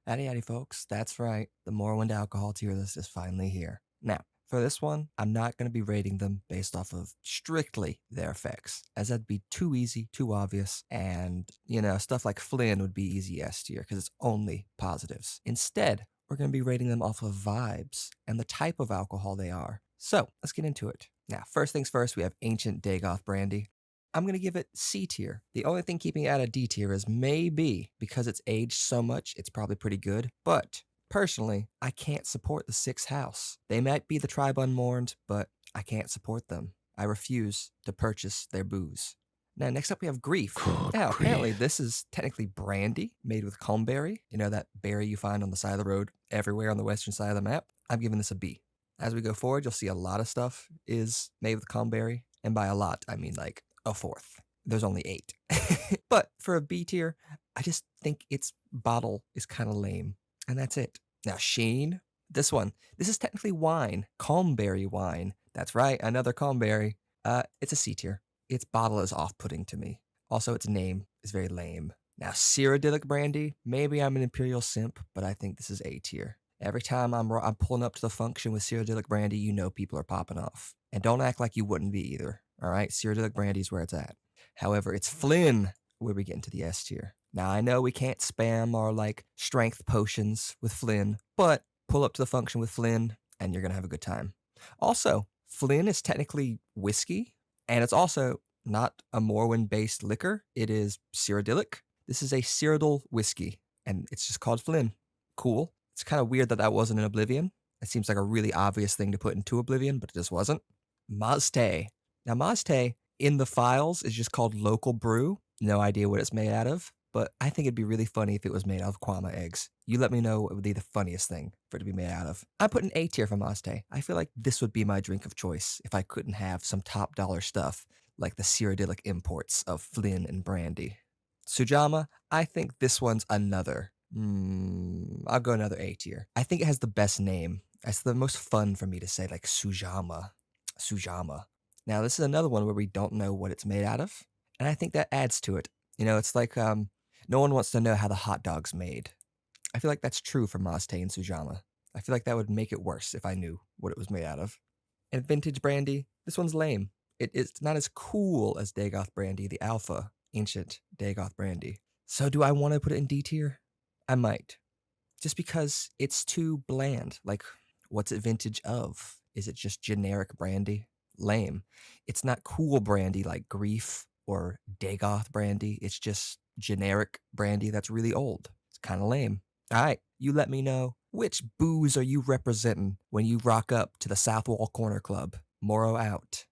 Howdy, howdy, folks. That's right. The Morrowind alcohol tier list is finally here. Now, for this one, I'm not going to be rating them based off of strictly their effects, as that'd be too easy, too obvious, and, stuff like Flynn would be easy S tier because it's only positives. Instead, we're going to be rating them off of vibes and the type of alcohol they are. So, let's get into it. Now, first things first, we have Ancient Dagoth Brandy. I'm going to give it C tier. The only thing keeping it out of D tier is maybe because it's aged so much, it's probably pretty good. But personally, I can't support the sixth house. They might be the tribe unmourned, but I can't support them. I refuse to purchase their booze. Now, next up, we have Grief. Good Now, apparently, grief. this is technically brandy made with comberry. You know, that berry you find on the side of the road everywhere on the western side of the map. I'm giving this a B. As we go forward, you'll see a lot of stuff is made with comberry. And by a lot, I mean like a fourth. There's only 8. But for a B tier, I just think its bottle is kind of lame. And that's it. Now, Sheen, this is technically wine, Calmberry wine. That's right, another Calmberry. It's a C tier. Its bottle is off-putting to me. Also, its name is very lame. Now, Cyrodiilic Brandy, maybe I'm an Imperial simp, but I think this is A tier. Every time I'm pulling up to the function with Cyrodiilic Brandy, you know people are popping off. And don't act like you wouldn't be either. All right, Cyrodiilic Brandy is where it's at. However, it's Flynn where we get into the S tier. Now, I know we can't spam our like strength potions with Flynn, but pull up to the function with Flynn and you're going to have a good time. Also, Flynn is technically whiskey, and it's also not a Morrowind based liquor. It is Cyrodiilic. This is a Cyrodiil whiskey, and it's just called Flynn. Cool. It's kind of weird that that wasn't in Oblivion. It seems like a really obvious thing to put into Oblivion, but it just wasn't. Maste. Now, Maste in the files is just called local brew. No idea what it's made out of, but I think it'd be really funny if it was made out of Kwama eggs. You let me know what would be the funniest thing for it to be made out of. I put an A tier for Maste. I feel like this would be my drink of choice if I couldn't have some top dollar stuff like the Cyrodiilic imports of Flynn and Brandy. Sujama, I think this one's another. I'll go another A tier. I think it has the best name. It's the most fun for me to say, like Sujama. Sujama. Now, this is another one where we don't know what it's made out of, and I think that adds to it. It's like no one wants to know how the hot dog's made. I feel like that's true for Maste and Sujama. I feel like that would make it worse if I knew what it was made out of. And Vintage Brandy, this one's lame. It's not as cool as Dagoth Brandy, the alpha, ancient Dagoth Brandy. So do I want to put it in D tier? I might. Just because it's too bland. Like, what's it vintage of? Is it just generic brandy? Lame. It's not cool brandy like Grief or Dagoth brandy. It's just generic brandy that's really old. It's kind of lame. All right, you let me know. Which booze are you representing when you rock up to the South Wall Corner Club? Morrow out.